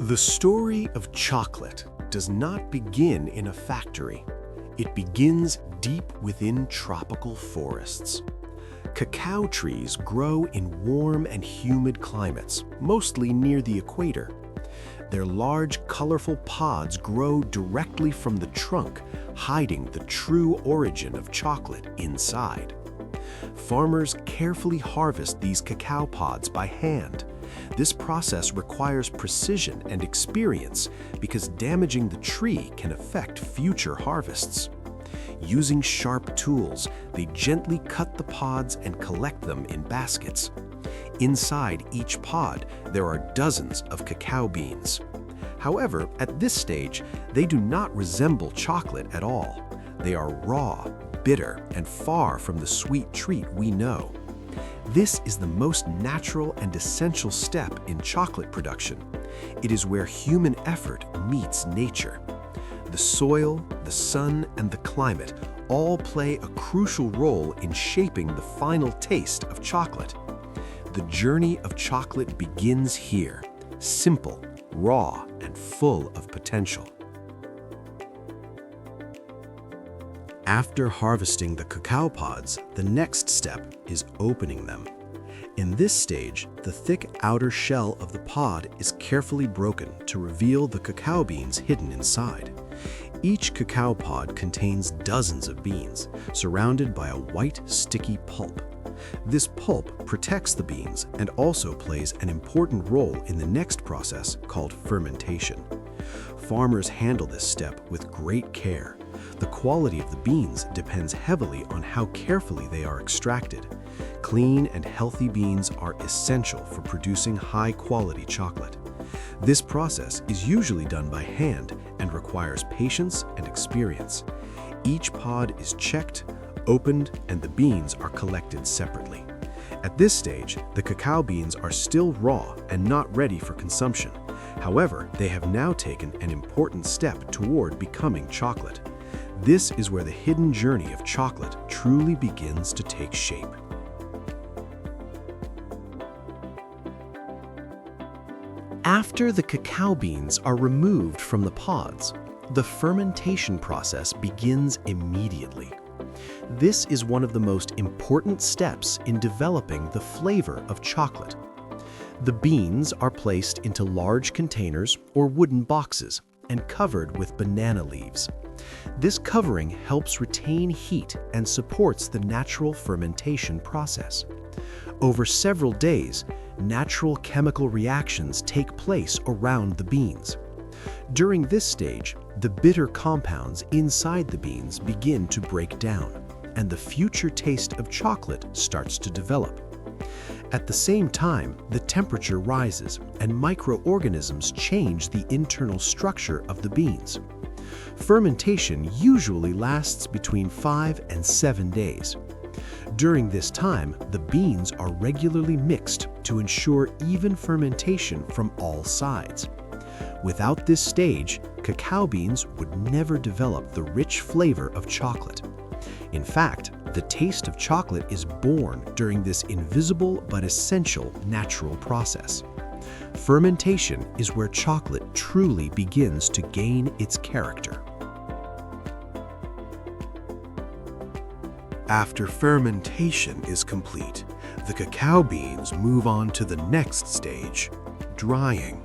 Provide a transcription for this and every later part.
The story of chocolate does not begin in a factory. It begins deep within tropical forests. Cacao trees grow in warm and humid climates, mostly near the equator. Their large, colorful pods grow directly from the trunk, hiding the true origin of chocolate inside. Farmers carefully harvest these cacao pods by hand. This process requires precision and experience because damaging the tree can affect future harvests. Using sharp tools, they gently cut the pods and collect them in baskets. Inside each pod, there are dozens of cacao beans. However, at this stage, they do not resemble chocolate at all. They are raw, bitter, and far from the sweet treat we know. This is the most natural and essential step in chocolate production. It is where human effort meets nature. The soil, the sun, and the climate all play a crucial role in shaping the final taste of chocolate. The journey of chocolate begins here, simple, raw, and full of potential. After harvesting the cacao pods, the next step is opening them. In this stage, the thick outer shell of the pod is carefully broken to reveal the cacao beans hidden inside. Each cacao pod contains dozens of beans, surrounded by a white, sticky pulp. This pulp protects the beans and also plays an important role in the next process called fermentation. Farmers handle this step with great care. The quality of the beans depends heavily on how carefully they are extracted. Clean and healthy beans are essential for producing high-quality chocolate. This process is usually done by hand and requires patience and experience. Each pod is checked, opened, and the beans are collected separately. At this stage, the cacao beans are still raw and not ready for consumption. However, they have now taken an important step toward becoming chocolate. This is where the hidden journey of chocolate truly begins to take shape. After the cacao beans are removed from the pods, the fermentation process begins immediately. This is one of the most important steps in developing the flavor of chocolate. The beans are placed into large containers or wooden boxes and covered with banana leaves. This covering helps retain heat and supports the natural fermentation process. Over several days, natural chemical reactions take place around the beans. During this stage, the bitter compounds inside the beans begin to break down, and the future taste of chocolate starts to develop. At the same time, the temperature rises and microorganisms change the internal structure of the beans. Fermentation usually lasts between 5 and 7 days. During this time, the beans are regularly mixed to ensure even fermentation from all sides. Without this stage, cacao beans would never develop the rich flavor of chocolate. In fact, the taste of chocolate is born during this invisible but essential natural process. Fermentation is where chocolate truly begins to gain its character. After fermentation is complete, the cacao beans move on to the next stage, drying.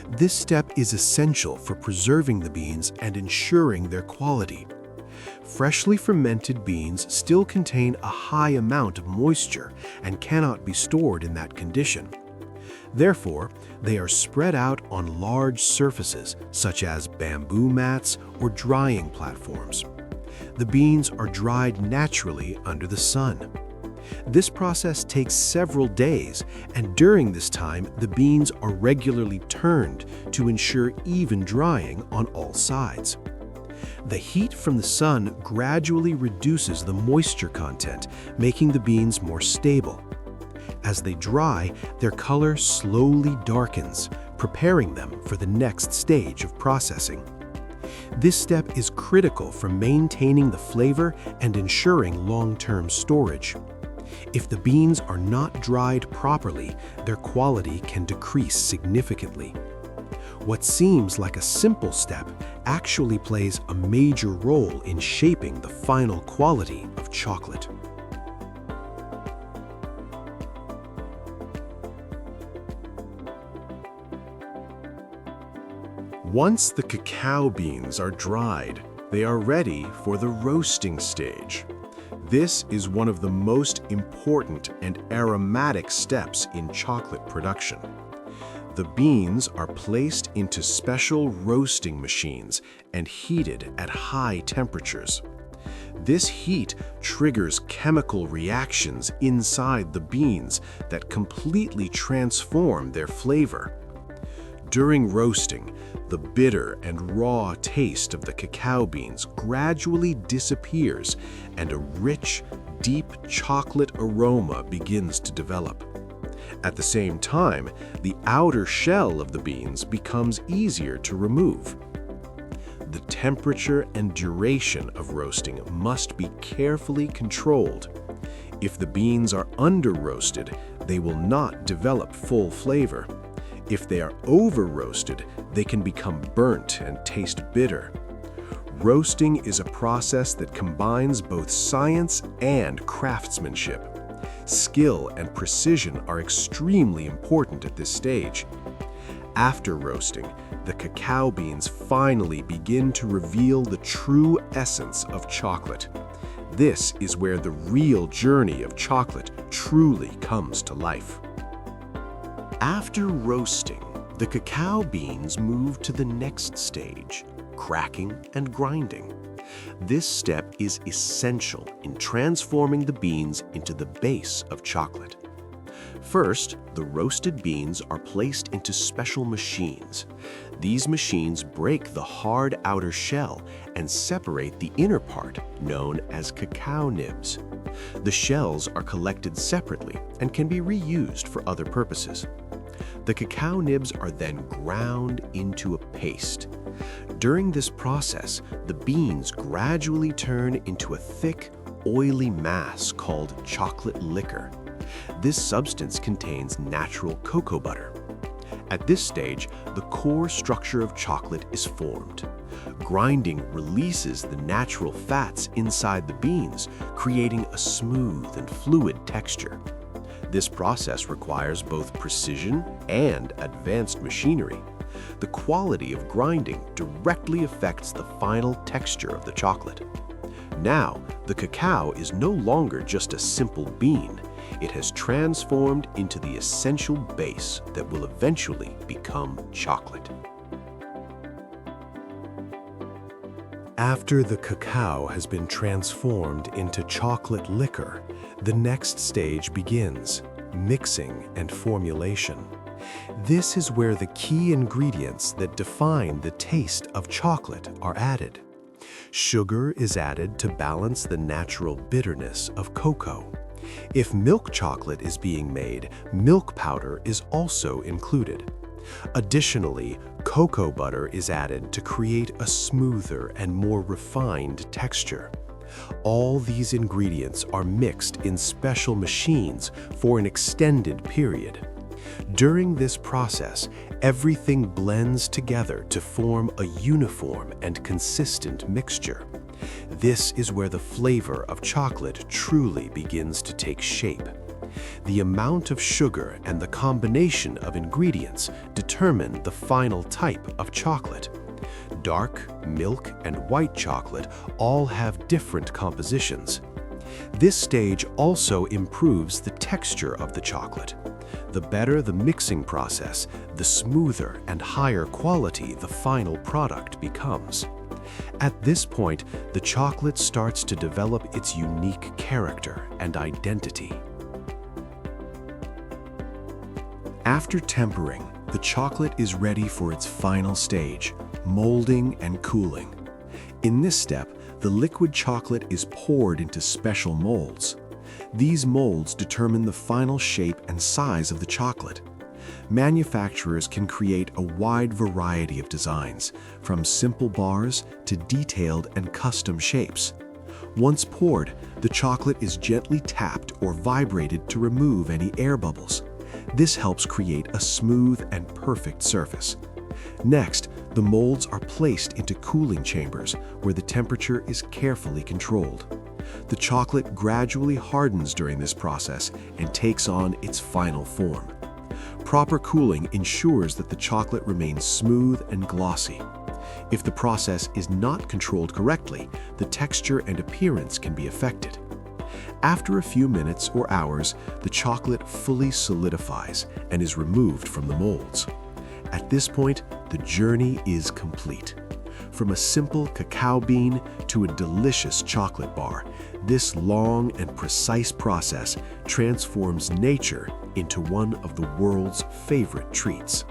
This step is essential for preserving the beans and ensuring their quality. Freshly fermented beans still contain a high amount of moisture and cannot be stored in that condition. Therefore, they are spread out on large surfaces such as bamboo mats or drying platforms. The beans are dried naturally under the sun. This process takes several days, and during this time, the beans are regularly turned to ensure even drying on all sides. The heat from the sun gradually reduces the moisture content, making the beans more stable. As they dry, their color slowly darkens, preparing them for the next stage of processing. This step is critical for maintaining the flavor and ensuring long-term storage. If the beans are not dried properly, their quality can decrease significantly. What seems like a simple step actually plays a major role in shaping the final quality of chocolate. Once the cacao beans are dried, they are ready for the roasting stage. This is one of the most important and aromatic steps in chocolate production. The beans are placed into special roasting machines and heated at high temperatures. This heat triggers chemical reactions inside the beans that completely transform their flavor. During roasting, the bitter and raw taste of the cacao beans gradually disappears and a rich, deep chocolate aroma begins to develop. At the same time, the outer shell of the beans becomes easier to remove. The temperature and duration of roasting must be carefully controlled. If the beans are under-roasted, they will not develop full flavor. If they are over-roasted, they can become burnt and taste bitter. Roasting is a process that combines both science and craftsmanship. Skill and precision are extremely important at this stage. After roasting, the cacao beans finally begin to reveal the true essence of chocolate. This is where the real journey of chocolate truly comes to life. After roasting, the cacao beans move to the next stage, cracking and grinding. This step is essential in transforming the beans into the base of chocolate. First, the roasted beans are placed into special machines. These machines break the hard outer shell and separate the inner part, known as cacao nibs. The shells are collected separately and can be reused for other purposes. The cacao nibs are then ground into a paste. During this process, the beans gradually turn into a thick, oily mass called chocolate liquor. This substance contains natural cocoa butter. At this stage, the core structure of chocolate is formed. Grinding releases the natural fats inside the beans, creating a smooth and fluid texture. This process requires both precision and advanced machinery. The quality of grinding directly affects the final texture of the chocolate. Now, the cacao is no longer just a simple bean. It has transformed into the essential base that will eventually become chocolate. After the cacao has been transformed into chocolate liquor, the next stage begins, mixing and formulation. This is where the key ingredients that define the taste of chocolate are added. Sugar is added to balance the natural bitterness of cocoa. If milk chocolate is being made, milk powder is also included. Additionally, cocoa butter is added to create a smoother and more refined texture. All these ingredients are mixed in special machines for an extended period. During this process, everything blends together to form a uniform and consistent mixture. This is where the flavor of chocolate truly begins to take shape. The amount of sugar and the combination of ingredients determine the final type of chocolate. Dark, milk, and white chocolate all have different compositions. This stage also improves the texture of the chocolate. The better the mixing process, the smoother and higher quality the final product becomes. At this point, the chocolate starts to develop its unique character and identity. After tempering, the chocolate is ready for its final stage, molding and cooling. In this step, the liquid chocolate is poured into special molds. These molds determine the final shape and size of the chocolate. Manufacturers can create a wide variety of designs, from simple bars to detailed and custom shapes. Once poured, the chocolate is gently tapped or vibrated to remove any air bubbles. This helps create a smooth and perfect surface. Next, the molds are placed into cooling chambers where the temperature is carefully controlled. The chocolate gradually hardens during this process and takes on its final form. Proper cooling ensures that the chocolate remains smooth and glossy. If the process is not controlled correctly, the texture and appearance can be affected. After a few minutes or hours, the chocolate fully solidifies and is removed from the molds. At this point, the journey is complete. From a simple cacao bean to a delicious chocolate bar, this long and precise process transforms nature into one of the world's favorite treats.